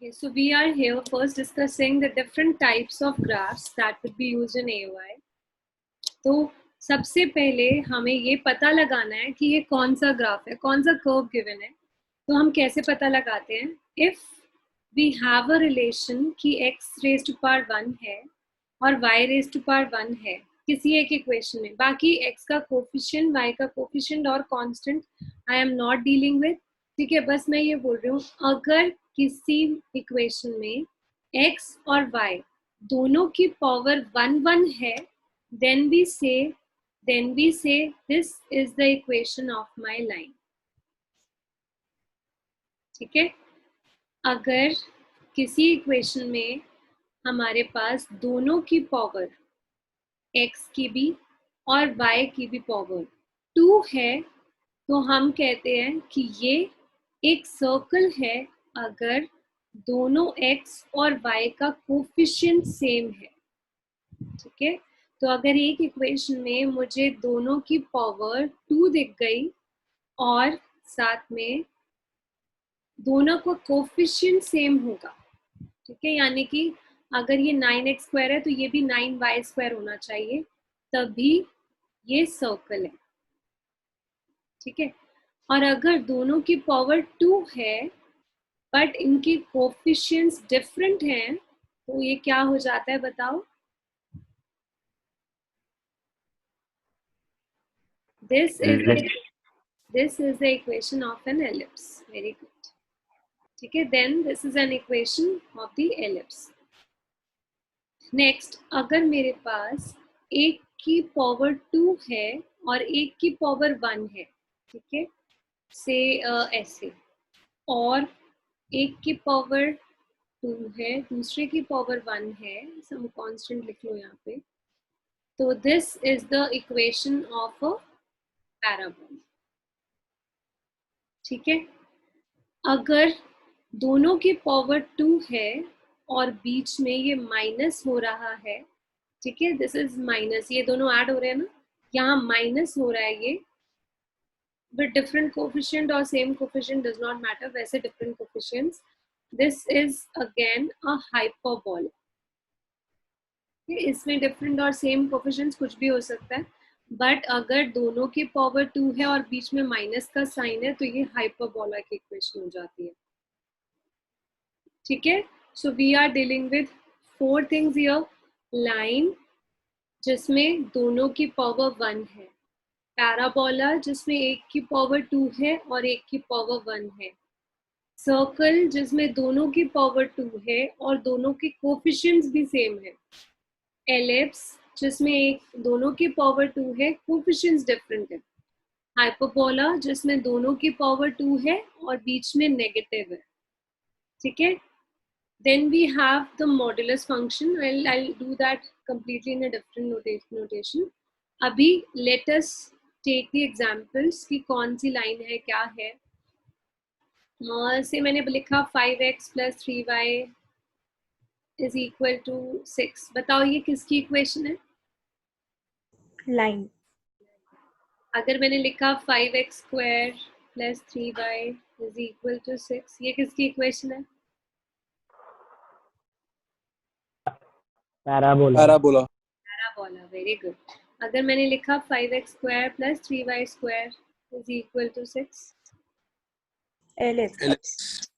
Okay, so we are here first discussing the different types of graphs that would be used in AOI. तो सबसे पहले हमें ये पता लगाना है कि ये कौन सा ग्राफ है, कौन सा कर्व गिवन है. तो हम कैसे पता लगाते हैं? If we have a relation कि x रेज टू पावर 1 है और y रेज टू पावर 1 है किसी एक इक्वेशन में, बाकी x का कोफिशिएंट, y का कोफिशिएंट और constant I am not dealing with. ठीक है, बस मैं ये बोल रही हूँ अगर किसी इक्वेशन में x और y दोनों की पावर 1 है, then we say this is the equation of my line. ठीक है, अगर किसी इक्वेशन में हमारे पास दोनों की पावर x की भी और y की भी पावर 2 है तो हम कहते हैं कि ये एक सर्कल है अगर दोनों x और y का कोफिशिएंट सेम है. ठीक है, तो अगर एक इक्वेशन में मुझे दोनों की पावर 2 दिख गई और साथ में दोनों को कोफिशिएंट सेम होगा, ठीक है, यानी कि अगर ये 9x स्क्वायर है तो ये भी 9y स्क्वायर होना चाहिए, तभी ये सर्कल है. ठीक है, और अगर दोनों की पावर 2 है बट इनकी कोफिशिएंट्स डिफरेंट हैं तो ये क्या हो जाता है बताओ? This is the equation of an ellipse. Very good. ठीक है, then this is an equation of the ellipse. Next, अगर मेरे पास एक की पावर 2 है और एक की पावर 1 है, ठीक है, से ऐसे, और एक की पावर 2 है, दूसरे की पावर 1 है, सम कांस्टेंट लिख लो यहाँ पे. तो this is the equation of a parabola. ठीक है, अगर दोनों की पावर 2 है और बीच में ये माइनस हो रहा है, ठीक है, दिस इज माइनस, ये दोनों ऐड हो रहे हैं ना, यहाँ माइनस हो रहा है ये, बट डिफरेंट कोफिशिएंट और same coefficient does not matter, वैसे different coefficients. This is again a hyperbola. इसमें डिफरेंट और सेम कोफिशिएंट्स कुछ भी हो सकता है, बट अगर दोनों की पावर 2 है और बीच में माइनस का साइन है तो ये हाइपरबोला की इक्वेशन हो जाती है. ठीक है, so we are dealing with 4 things here. Line जिसमें दोनों की पावर 1 है, पैराबोला जिसमें एक की पावर 2 है और एक की पावर 1 है, सर्कल जिसमें दोनों की पावर 2 है और दोनों के कोफिशिएंट्स भी सेम है, एलिप्स जिसमें एक दोनों की पावर 2 है, कोफिशिएंट्स डिफरेंट है, हाइपरबोला जिसमें दोनों की पावर 2 है और बीच में नेगेटिव है. ठीक है, then we have the modulus function. I'll do that completely in a different notation. अभी let us take the examples कि कौन सी लाइन है, क्या है. से मैंने लिखा 5x plus 3y is equal to 6. बताओ ये किसकी इक्वेशन है? लाइन. अगर मैंने लिखा 5x square plus 3y is equal to 6, ये किसकी इक्वेशन है? पैराबोला. Very good. अगर मैंने लिखा 5x square plus 3y square is equal to 6, ellipse.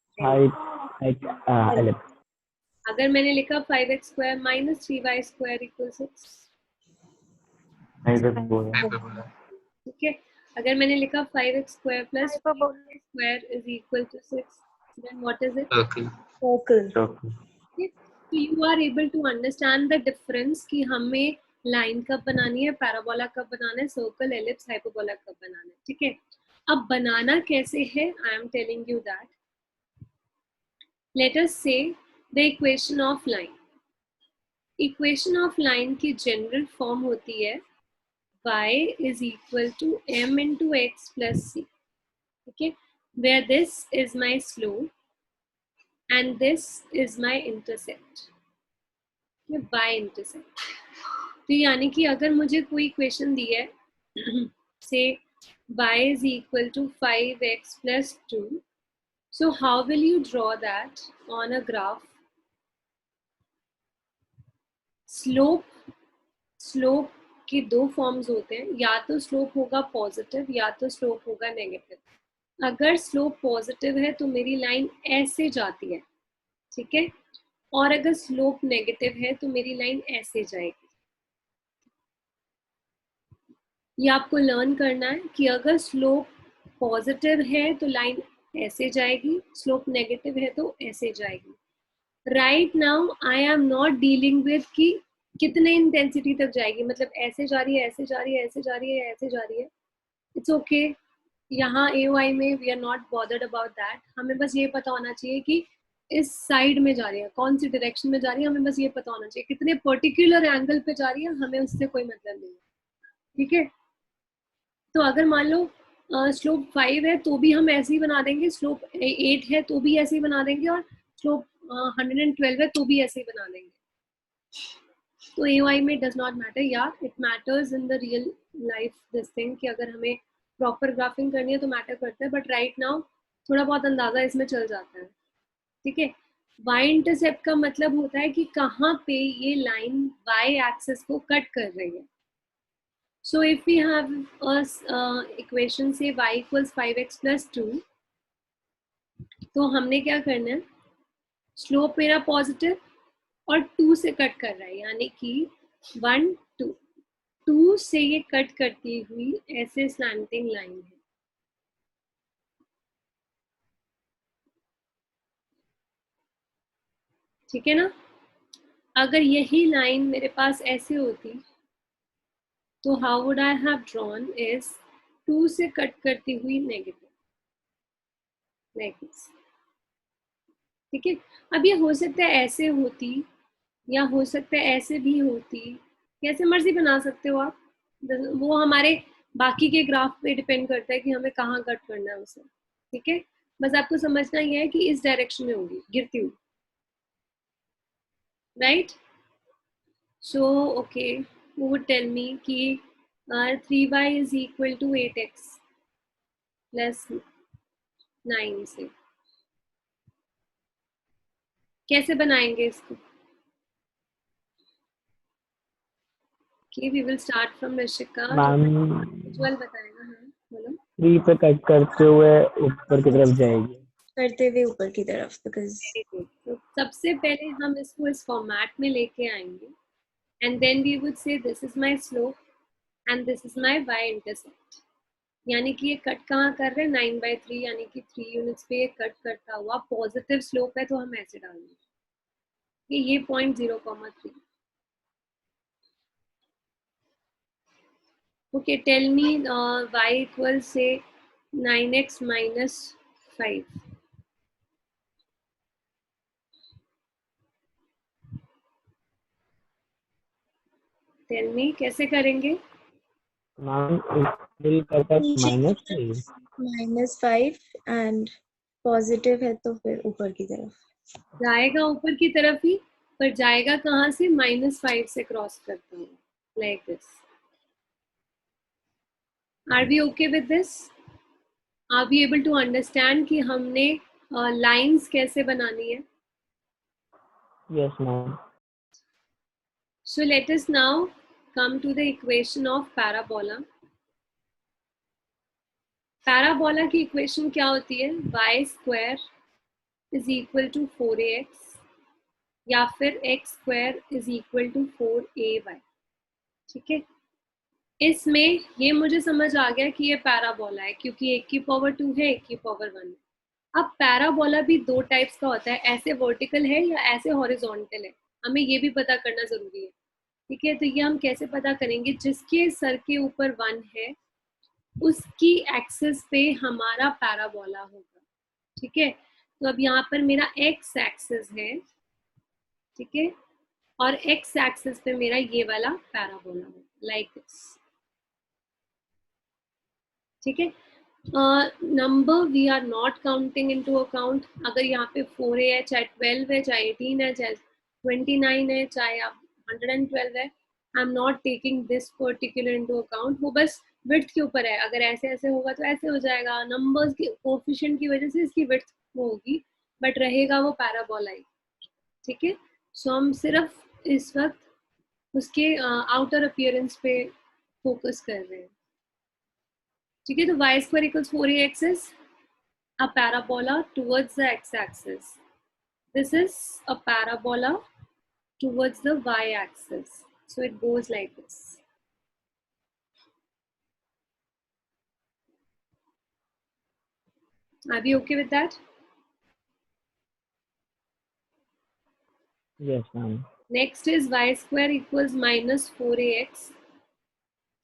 अगर मैंने लिखा 5x square minus 3y square equal 6, ठीक है, अगर मैंने लिखा 5x square plus square is equal to 6, then what is it? Circle. So you are able to understand the difference कि हमें लाइन कब बनानी है, पैराबोला कब बनाना है, सर्कल, एलिप्स, हाइपरबोला कब बनाना है. ठीक है, अब बनाना कैसे है, I am telling you that. Let us say the equation of line. Equation of line की जनरल फॉर्म होती है y is equal to m into x plus c. ठीक है, where this is my slope and this is my intercept. y intercept. तो यानी कि अगर मुझे कोई इक्वेशन दी है से y is equal to 5x plus 2, So how will you draw that on a graph? Slope के दो फॉर्म्स होते हैं, या तो स्लोप होगा पॉजिटिव या तो स्लोप होगा नेगेटिव। अगर स्लोप पॉजिटिव है तो मेरी लाइन ऐसे जाती है, ठीक है, और अगर स्लोप नेगेटिव है तो मेरी लाइन ऐसे जाएगी। ये आपको लर्न करना है कि अगर स्लोप पॉजिटिव है तो लाइन ऐसे जाएगी, स्लोप नेगेटिव है तो ऐसे जाएगी। Right now I am not dealing with कि कितने इंटेंसिटी तक जाएगी, मतलब ऐसे जा रही है, ऐसे जा रही है, ऐसे जा रही है, ऐसे जा रही है, इट्स ओके। यहाँ AOI में we are not bothered about that. हमें बस ये पता होना चाहिए कि इस साइड में जा रही है, कौन सी डायरेक्शन में जा रही है, हमें बस ये पता होना चाहिए। कितने पर्टिकुलर एंगल पे जा रही है हमें उससे कोई मतलब नहीं है, ठीक है। तो अगर मान लो स्लोप 5 है तो भी हम ऐसे ही बना देंगे, स्लोप 8 है तो भी ऐसे ही बना देंगे, और स्लोप 112 है तो भी ऐसे ही बना देंगे। तो AOI में डज नॉट मैटर, या it matters in the real life this thing कि अगर हमें प्रॉपर ग्राफिंग करनी है तो मैटर करता है, बट राइट नाउ थोड़ा बहुत अंदाजा इसमें चल जाता है, ठीक है। y इंटरसेप्ट का मतलब होता है कि कहाँ पे ये लाइन y एक्सिस को कट कर रही है। So if we have a equation say y equals 5x plus 2, तो हमने क्या करना है, स्लोप मेरा पॉजिटिव और 2 से कट कर रहा है, यानी कि 1 2 2 से ये कट करती हुई ऐसे स्लैंटिंग लाइन है, ठीक है ना। अगर यही लाइन मेरे पास ऐसे होती तो how would I have drawn is 2 से कट करती हुई नेगेटिव, लाइक दिस, ठीक है। अब ये हो सकता है ऐसे होती, या हो सकता है ऐसे भी होती, कैसे मर्जी बना सकते हो आप, वो हमारे बाकी के ग्राफ पे डिपेंड करता है कि हमें कहाँ कट करना है उसे, ठीक है। बस आपको समझना ये है कि इस डायरेक्शन में होगी गिरती हुई, right. So okay, who would tell me कि 3y is equal to 8x plus 9 से कैसे बनाएंगे इसको? Okay, we will start from Rishika. उज्जवल बताएगा। हाँ बोलो। 3 पे कट करते हुए ऊपर की तरफ जाएगी, करते हुए ऊपर की तरफ, बिकॉज वेरी गुड। तो सबसे पहले हम इसको इस फॉर्मेट में लेके आएंगे, and then we would say this is my slope and this is my y intercept, यानी कि ये कट कहाँ कर रहे हैं 9/3, यानी कि 3 यूनिट्स पे ये कट करता हुआ पॉजिटिव स्लोप है, तो हम ऐसे डालेंगे कि ये point 0,3। Okay, tell me y equal से 9x minus 5। टेल मी कैसे करेंगे? -5 एंड पॉजिटिव है तो फिर ऊपर की तरफ जाएगा ऊपर की तरफ ही, पर जाएगा कहाँ से? -5 से क्रॉस करता हूँ, like this. Are we okay with this? Are we able to understand कि हमने लाइंस कैसे बनानी है? Yes ma'am. So let us now come to the equation of parabola. पैराबोला की इक्वेशन क्या होती है? y square is equal to 4ax या फिर x square is equal to 4ay, ठीक है। इसमें ये मुझे समझ आ गया कि ये पैराबोला है, क्योंकि 1 की पावर 2 है, 1 की पावर 1 है। अब पैराबोला भी दो टाइप्स का होता है, ऐसे वर्टिकल है या ऐसे हॉरिजॉन्टल है, हमें ये भी पता करना जरूरी है, ठीक है। तो ये हम कैसे पता करेंगे? जिसके सर के ऊपर 1 है उसकी एक्सिस पे हमारा पैराबोला होगा, ठीक है। तो अब यहाँ पर मेरा x एक्सिस है, ठीक है, और x एक्सिस पे मेरा ये वाला पैराबोला होगा, लाइक दिस, ठीक है। Number we are not counting into account. अगर यहाँ पे 4a है, चाहे 12 है, चाहे 18 है, चाहे 29 है, चाहे आप 112 है, I am not taking this particular into account. वो बस विड्थ के ऊपर है, अगर ऐसे ऐसे होगा तो ऐसे हो जाएगा, नंबर्स के कोफिशिएंट की वजह से इसकी विड्थ वो होगी, बट रहेगा वो पैराबोला ही, ठीक है। सो हम सिर्फ इस वक्त उसके आउटर अपीयरेंस पे फोकस कर रहे हैं, ठीक है। तो y square equals 4ax is a parabola towards the x-axis. This is a parabola towards the y-axis. So it goes like this. Are we okay with that? Yes, ma'am. Next is y square equals minus 4ax.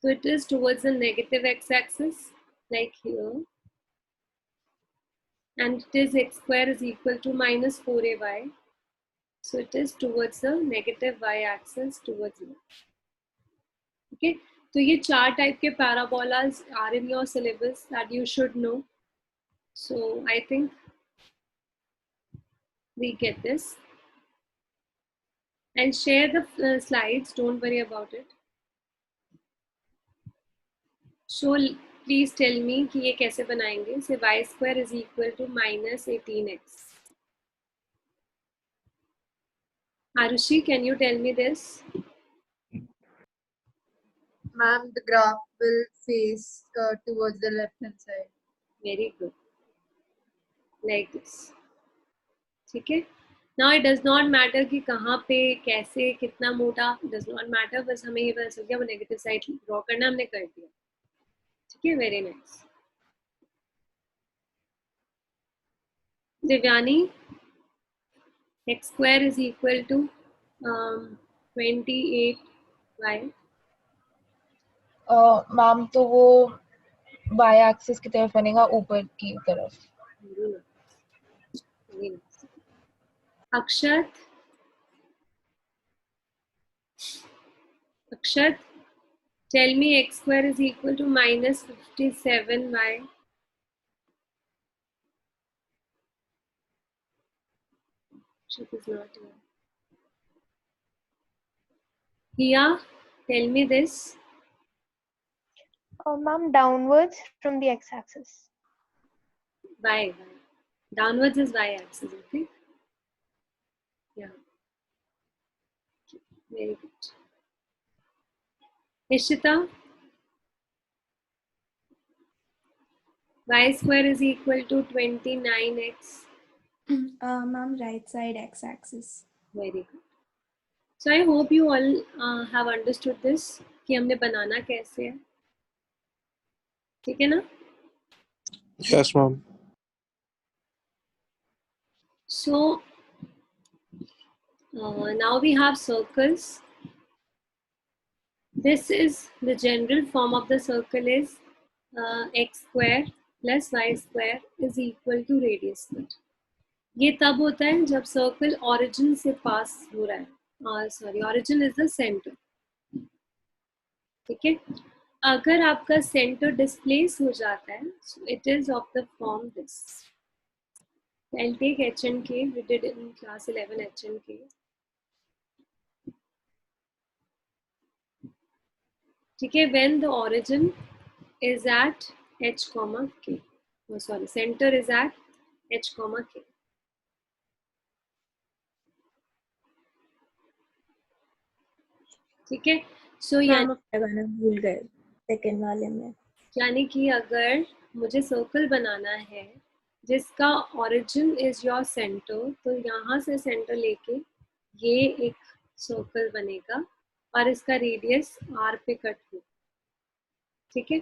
So it is towards the negative x-axis, like here. And it is x square is equal to minus 4ay. So it is towards the negative y-axis towards left. Okay. So ये चार type के parabolas are in your syllabus that you should know. So I think we get this. And share the slides. Don't worry about it. So please tell me कि ये कैसे बनाएंगे. So y square is equal to minus 18x. Arushi, can you tell me this? Ma'am, the graph will face towards the left hand side. Very good. Like this. ठीक है. Now it does not matter कि कहाँ पे कैसे कितना मोटा, does not matter, बस हमें ये पता चल गया वो नेगेटिव साइड ड्रॉ करना हमने कर दिया, ठीक है. Very nice. Divyani, x square is equal to 28y. Ma'am तो वो y एक्सिस की तरफ बनेगा, ऊपर की तरफ. Very nice. Akshat, tell me x square is equal to minus 57y. Akshat is not here. Hiya, tell me this. Ma'am, downwards from the x-axis. Y. Downwards is y-axis, okay? Yeah. Very good. Ishita, y square is equal to 29x. Ma'am, right side x-axis. Very good. So I hope you all have understood this कि हमने बनाना कैसे है, ठीक है ना? Yes, ma'am. So now we have circles. This is the general form of the circle is x square plus y square is equal to radius square. ये तब होता है जब सर्कल origin से पास हो रहा है. Sorry, origin is the center. ठीक है. अगर आपका center displace हो जाता है, so it is of the form this. I'll take H and K. We did in class 11 H and K. ठीक है. When the origin is at H comma K. Oh, sorry, center is at H comma K. ठीक है. So ma'am लगाना भूल गए second वाले में. यानी कि अगर मुझे सर्कल बनाना है जिसका ओरिजिन इज योर सेंटर, तो यहाँ से सेंटर लेके ये एक सर्कल बनेगा और इसका रेडियस r पे कट हो, ठीक है.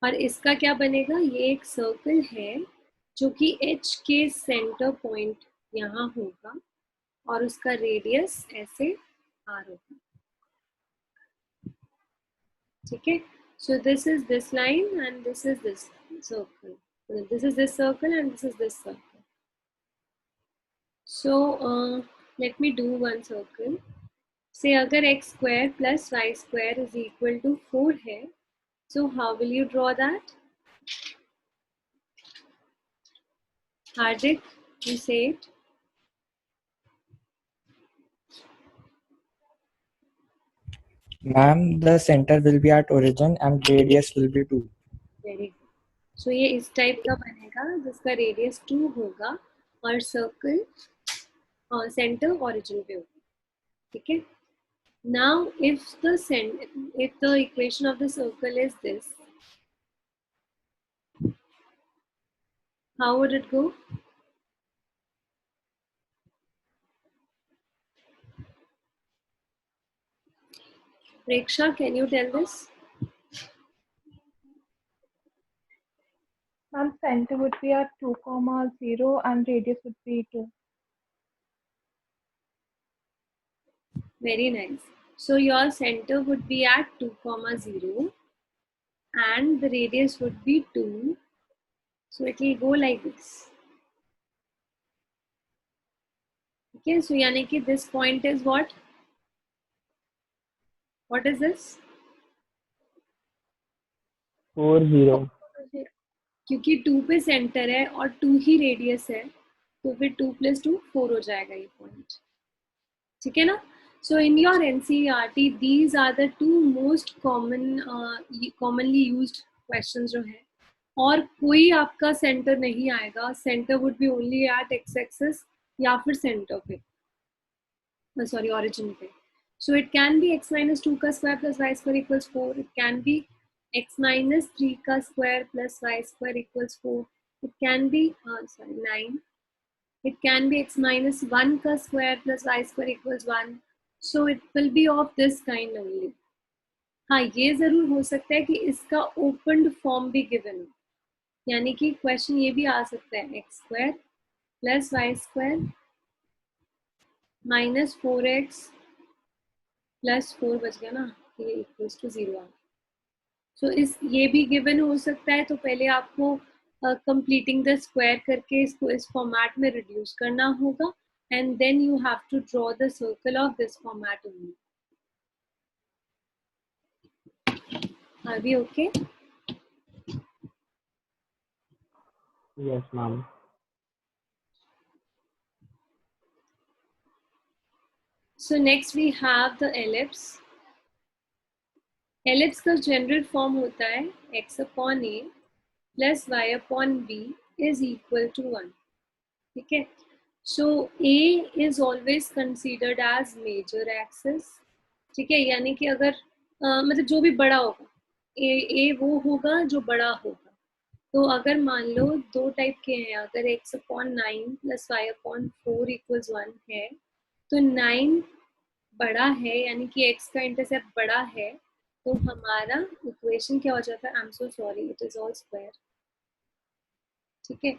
और इसका क्या बनेगा, ये एक सर्कल है जो कि h के सेंटर पॉइंट यहाँ होगा और उसका रेडियस ऐसे r होगा, ठीक है. So this is this line and this is this circle. This is this circle and this is this circle. So let me do one circle. Say अगर x square plus y square is equal to 4 है, so how will you draw that? Hardik, you say it. Ma'am, the center will be at origin and radius will be 2. Very good. सो ये इस type का बनेगा जिसका radius 2 होगा और circle centre origin पे होगा, ठीक है। Now if the equation of the circle is this, how would it go? Preksha, can you tell this? Ma'am, center would be at 2, 0 and radius would be 2. Very nice. So your center would be at 2, 0 and the radius would be 2. So it will go like this. Okay, so yani ki this point is what? What is this? 4 0 क्योंकि 2 पे centre है और 2 ही radius है, तो फिर 2 + 2 4 हो जाएगा ये पॉइंट, ठीक है ना। So in your NCERT these are the 2 most commonly used questions जो है, और कोई आपका सेंटर नहीं आएगा, centre would be only at X axis या फिर सेंटर पे, सॉरी ओरिजिन पे। So it can be x - 2 का square plus y square = 4, it can be x - 3 का square plus y square = 4, it can be 9, it can be x - 1 का square plus y square = 1, so it will be of this kind only. हाँ, ये जरूर हो सकता है कि इसका opened form भी given हो, यानी कि क्वेश्चन ये भी आ सकता है x² plus y² - 4x plus 4 बच गया ना, ये = 0 आ, सो इस ये भी गिवन हो सकता है। तो पहले आपको कंप्लीटिंग द स्क्वायर करके इसको इस फॉर्मेट में रिड्यूस करना होगा, and then you have to draw the circle of this format only. Are we okay? yes ma'am. So next we have the ellipse. Ellipse का जनरल फॉर्म होता है x/a plus y/b is equal to 1, ठीक है। So a is always considered as major axis, ठीक है, यानी कि अगर मतलब जो भी बड़ा होगा ए वो होगा जो बड़ा होगा। तो अगर मान लो 2 टाइप के हैं, अगर x/9 प्लस y/4 = 1 है, तो 9 बड़ा है, यानी कि x का इंटरसेप्ट बड़ा है, तो हमारा इक्वेशन क्या हो जाता है? I am so sorry, it is all square, ठीक है।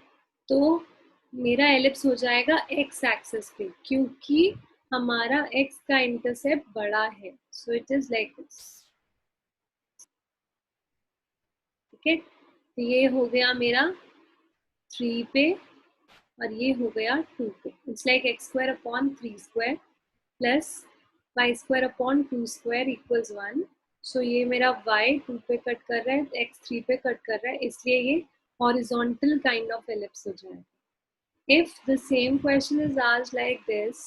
तो मेरा एलिप्स हो जाएगा x एक्सिस पे, क्योंकि हमारा x का इंटरसेप्ट बड़ा है, so it is like this, ठीक है। तो ये हो गया मेरा 3 पे और ये हो गया 2 पे। It's like x² / 3² plus y² / 2² = 1। सो ये मेरा y 2 पे कट कर रहा है, x 3 पे कट कर रहा है, इसलिए ये हॉरिजॉन्टल काइंड ऑफ एलिप्स हो जाएगा। If the same question is asked like this,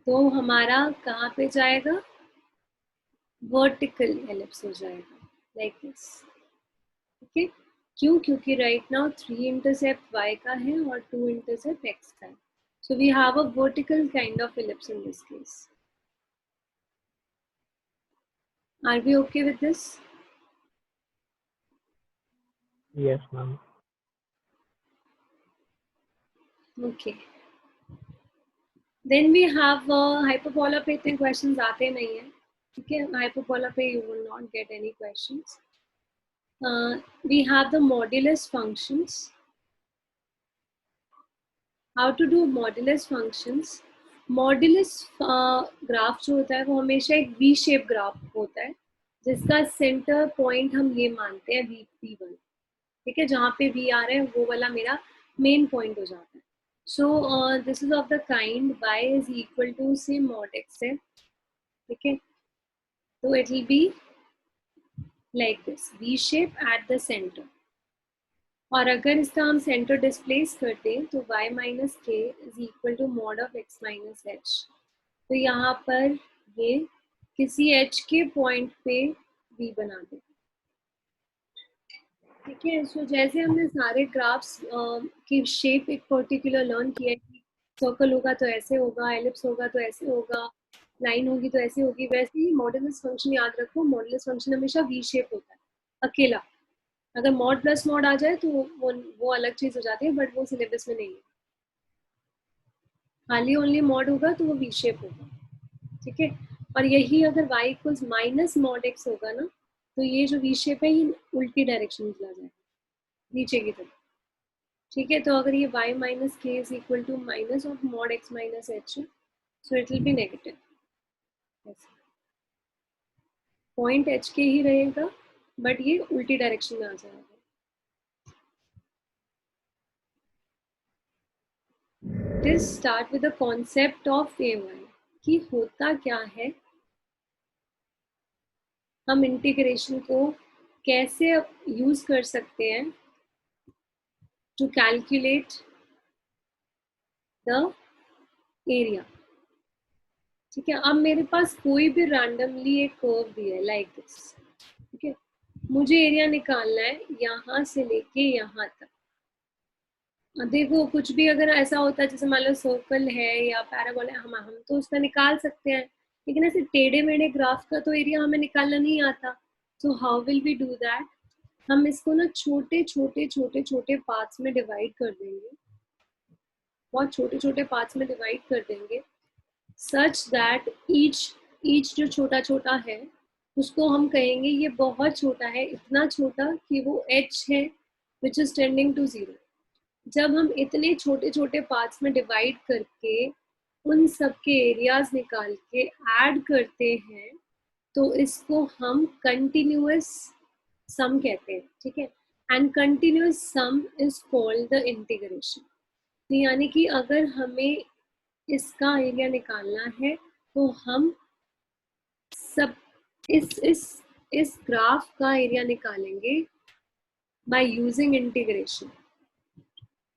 तो हमारा कहाँ पे जाएगा? वर्टिकल एलिप्स हो जाएगा, लाइक दिस, ठीक है। क्यों? क्योंकि राइट नाउ 3 इंटरसेप्ट y का है और 2 इंटरसेप्ट x का है, so we have a vertical kind of ellipse in this case. Are we okay with this? yes ma'am. Okay. Then we have hyperbola पे इतने questions आते नहीं हैं, ठीक है। hyperbola पे you will not get any questions. We have the modulus functions. How to do modulus functions? Modulus graph जो होता है वो हमेशा एक V शेप ग्राफ होता है, जिसका सेंटर पॉइंट हम ये मानते हैं V1, ठीक है। जहाँ पे V आ रहा है वो वाला मेरा मेन पॉइंट हो जाता है। So this is of the kind y is equal to से mod x है, ठीक है। तो it will be like this, V shape at the centre, और अगर इसका हम सेंटर डिस्प्लेस करते हैं तो y - k is equal to mod of x - h। तो यहाँ पर ये किसी h के पॉइंट पे v बना दे, ठीक है। सो जैसे हमने सारे ग्राफ्स की शेप एक पर्टिकुलर लर्न किया है कि सर्कल होगा तो ऐसे होगा, एलिप्स होगा तो ऐसे होगा, लाइन होगी तो ऐसे होगी, वैसे ही मॉडुलस फंक्शन याद रखो, मॉडुलस फंक्शन हमेशा वी शेप होता है अकेला। अगर मॉड प्लस मॉड आ जाए तो वो अलग चीज हो जाती है, बट वो सिलेबस में नहीं है। खाली ओनली मॉड होगा तो वो वी शेप होगा, ठीक है। और यही अगर y equals minus mod x होगा ना, तो ये जो वी शेप है ये उल्टी डायरेक्शन में चला जाएगा, नीचे की तरफ, ठीक है। तो अगर ये y minus K is equal to minus of mod x minus H, so it will be negative. Point h के ही रहेगा, बट ये उल्टी डायरेक्शन में आ जाएगा। This start with the concept of ay, कि होता क्या है, हम इंटीग्रेशन को कैसे यूज कर सकते हैं टू कैलकुलेट द एरिया, ठीक है। अब मेरे पास कोई भी रैंडमली एक कर्व दिया है लाइक दिस, ठीक है। मुझे एरिया निकालना है यहाँ से लेके यहाँ तक। देखो कुछ भी अगर ऐसा होता है, जैसे मान लो सर्कल है या पैराबोला है, हम तो उसका निकाल सकते हैं, लेकिन ऐसे टेढ़े मेढ़े ग्राफ का तो एरिया हमें निकालना नहीं आता। So how will we do that? हम इसको ना छोटे छोटे छोटे छोटे पार्ट्स में डिवाइड कर देंगे, बहुत छोटे छोटे पार्ट्स में डिवाइड कर देंगे, सच दैट ईच जो छोटा छोटा है उसको हम कहेंगे ये बहुत छोटा है, इतना छोटा कि वो h है विच इज टेंडिंग टू 0। जब हम इतने छोटे छोटे पार्ट्स में डिवाइड करके उन सब के एरियाज निकाल के ऐड करते हैं, तो इसको हम कंटिन्यूअस सम कहते हैं, ठीक है। And continuous some is called the integration. यानी कि अगर हमें इसका एरिया निकालना है तो हम सब इस ग्राफ का एरिया निकालेंगे बाय यूजिंग इंटीग्रेशन।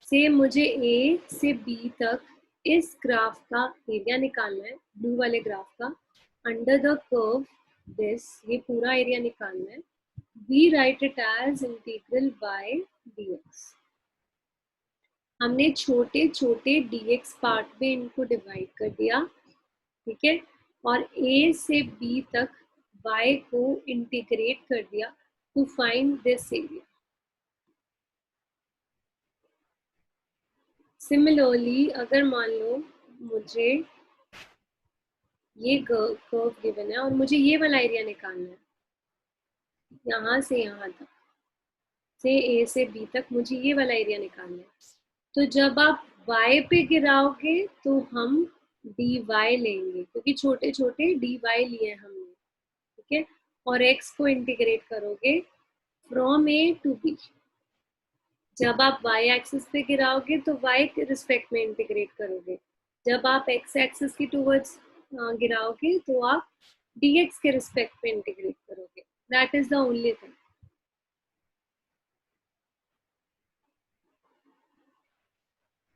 से मुझे ए से बी तक इस ग्राफ का एरिया निकालना है, ब्लू वाले ग्राफ का, अंडर द कर्व दिस, ये पूरा एरिया निकालना है। We write it as integral by dx। हमने छोटे छोटे dx पार्ट में इनको डिवाइड कर दिया, ठीक है। और a से b तक y को इंटीग्रेट कर दिया to find this area. Similarly अगर मान लो मुझे ये कर्व गिवन है और मुझे ये वाला एरिया निकालना है, यहाँ से यहाँ तक, से ए से बी तक मुझे ये वाला एरिया निकालना है, तो जब आप y पे गिराओगे तो हम dy लेंगे, क्योंकि छोटे छोटे dy लिए हमने, ठीक है। और x को इंटीग्रेट करोगे फ्रॉम a टू b। जब आप y एक्सिस पे गिराओगे तो y के रिस्पेक्ट में इंटीग्रेट करोगे, जब आप x एक्सिस की टूवर्ड्स गिराओगे तो आप dx के रिस्पेक्ट में इंटीग्रेट करोगे। That is the only thing.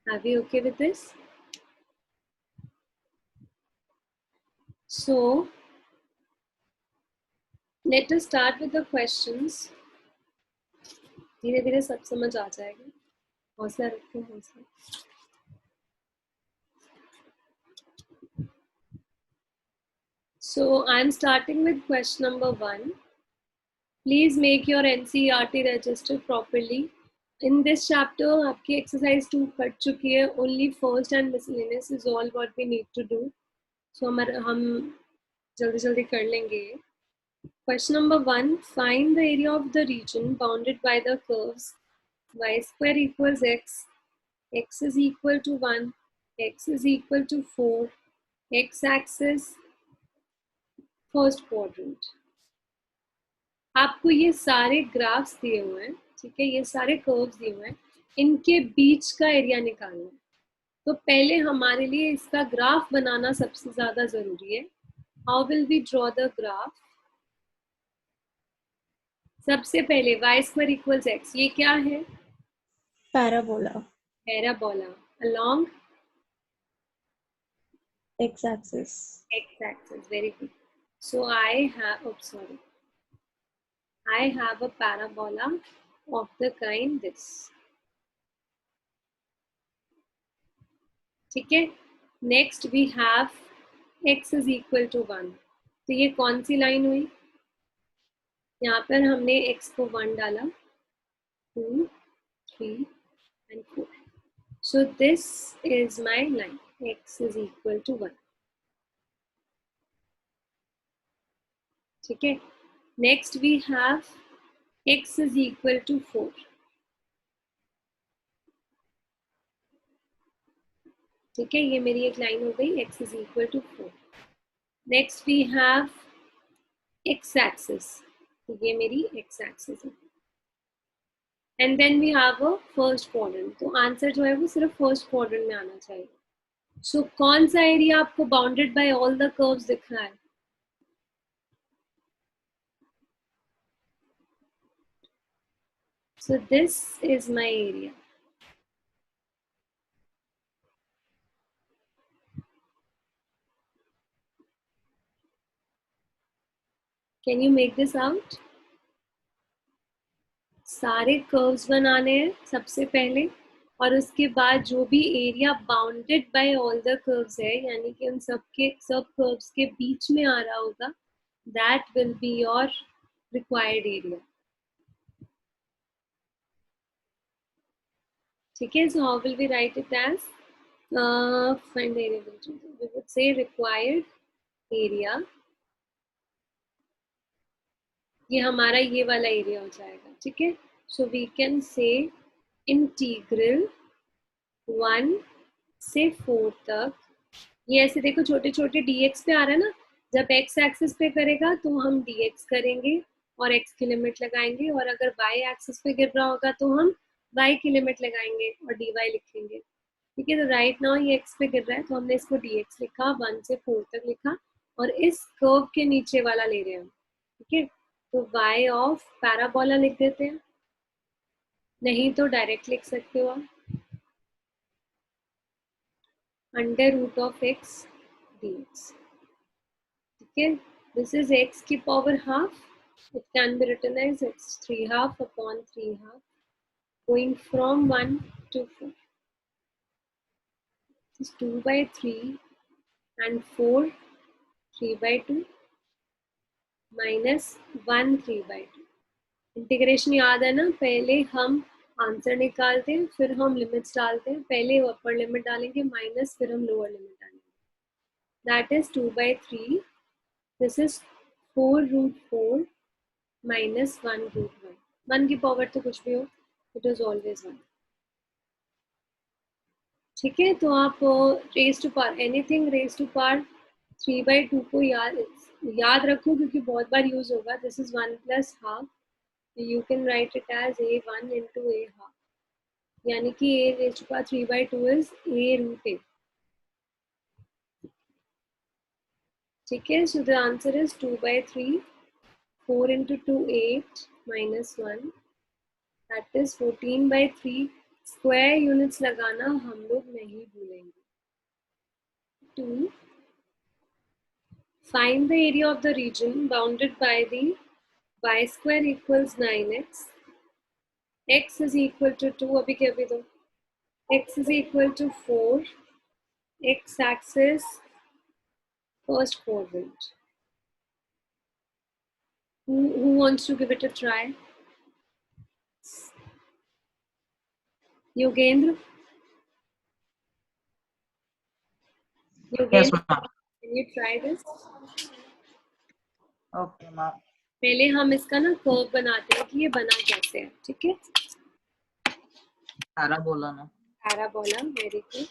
Are we okay with this? So let us start with the questions. धीरे धीरे सब समझ आ जाएगा, हौसला रखो, हौसला। So I am starting with question number 1. Please make your NCERT register properly. In this chapter, आपकी exercise 2 cut चुकी है. Only first and miscellaneous is all what we need to do. So हम जल्दी जल्दी कर लेंगे. Question number 1. Find the area of the region bounded by the curves y square equals x, x is equal to 1, x is equal to 4, x axis first quadrant. आपको ये सारे graphs दिए हुए हैं, ठीक है, ये सारे कर्व्स दिए हुए हैं, इनके बीच का एरिया निकालना है। तो पहले हमारे लिए इसका ग्राफ बनाना सबसे ज्यादा जरूरी है। How will we draw the graph? सबसे पहले y स्क्वायर इक्वल्स x, ये क्या है? Parabola. Parabola along x axis। x axis, very good. So I have a parabola of the kind this. ठीक है, next we have x is equal to 1. तो ये कौन सी लाइन हुई? यहाँ पर हमने x को 1 डाला, 2, 3 and 4. So this is my line, x is equal to 1. ठीक है, next we have x is equal to 4. ठीक है, ये मेरी एक लाइन हो गई, x is equal to 4. Next we have x axis, तो ये मेरी x axis है. And then we have a first quadrant. तो आंसर जो है वो सिर्फ फर्स्ट क्वाड्रेंट में आना चाहिए. सो कौन सा एरिया आपको bounded by all the curves दिख रहा है? So this is my area. Can you make this out? सारे कर्व्स बनाने हैं सबसे पहले, और उसके बाद जो भी area bounded by all the curves है, यानी कि उन सब कर्व्स के बीच में आ रहा होगा, that will be your required area. ठीक है, so how will we write it as? Find the area. We would say required area. ये हमारा ये वाला एरिया हो जाएगा. ठीक है, so we can say integral 1 से 4 तक. ये ऐसे देखो छोटे छोटे dx पे आ रहा है ना, जब x एक्सिस पे करेगा तो हम dx करेंगे और x की लिमिट लगाएंगे, और अगर y एक्सिस पे गिर रहा होगा तो हम y की लिमिट लगाएंगे और dy लिखेंगे. ठीक है, तो राइट नाउ ये x पे गिर रहा है तो हमने इसको dx लिखा, 1 से 4 तक लिखा, और इस कर्व के नीचे वाला ले रहे हैं हम. ठीक है, तो y ऑफ पैराबोला लिख देते हैं, नहीं तो डायरेक्ट लिख सकते हो आप, under root of x dx. ठीक है, दिस इज x की power half. It can be written as x 3 half upon 3 half, going from 1 to 4. 2/3 and 4 3/2 minus 1 3/2. Integration याद है ना, पहले हम आंसर निकालते हैं, फिर हम लिमिट्स डालते हैं. पहले अपर लिमिट डालेंगे माइनस, फिर हम लोअर लिमिट डालेंगे. That is 2/3. This is 4√4 minus 1√1. 1 की पावर तो कुछ भी हो, इट इज ऑलवेज 1. ठीक है, तो आप raise to power anything raise to power 3/2 को याद रखो, क्योंकि बहुत बार यूज होगा. This is 1 plus half. You can write it as a1 into a half, यानी कि a raised to power 3/2 is a root a. ठीक है, so the answer is 2/3. 4 into 2 8 minus 1, that is 14/3. Square units लगाना हम लोग नहीं भूलेंगे. 2. Find the area of the region bounded by the y square equals 9x, x is equal to 2. अभी क्या अभी दो, x is equal to 4, x axis first quadrant. Who wants to give it a try? Yogendra? Yes, ma'am. Can you try this? Okay, ma'am. पहले हम इसका ना curve बनाते हैं कि ये बना कैसे है. ठीक है, पैराबोला ना, parabola. Very good,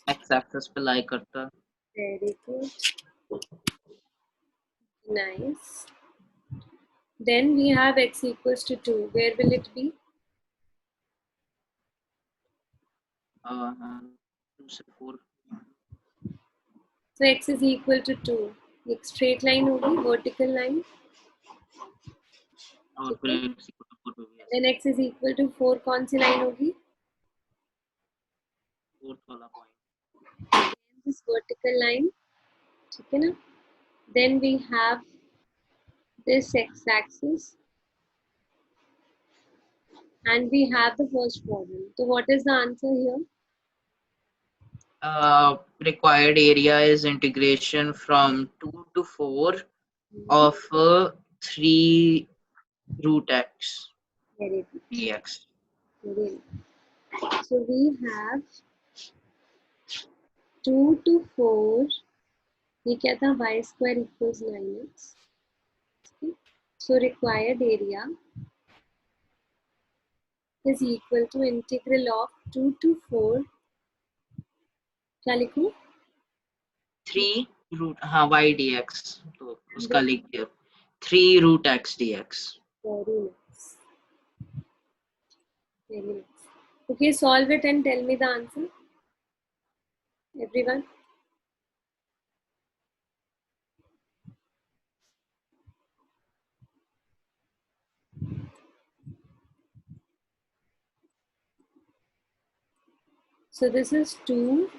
x axis पे लाई करता है. Very good, nice. Then we have x equals to 2. Where will it be? 2 से 4. So x is equal to 2. एक स्ट्रेट लाइन होगी, वर्टिकल लाइन. और फिर x equal to 4 होगी. Then x is equal to 4 कौन सी लाइन होगी? Fourth वाला point. This vertical line. ठीक है ना? Then we have this x axis. and we have the first problem. So what is the answer here? Required area is integration from 2 to 4 of 3 root x Very good. dx. Very good. So we have 2 to 4. ये क्या था? Y square equals 9x. Okay. So required area is equal to integral of 2 to 4. क्या लिखूं? 3 root y dx, तो उसका लिख दिया 3 root x dx. Very nice. Very nice. Okay, solve it and tell me the answer. Everyone. So this is 2,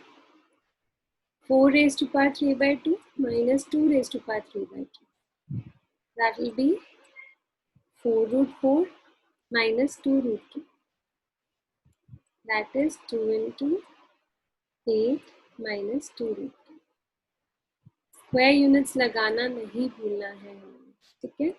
4 raised to power 3 by 2 minus 2 raised to power 3 by 2. That will be 4 root 4 minus 2 root 2. That is 2 into 8 minus 2 root 2. Square units लगाना नहीं भूलना है हमें, ठीक है?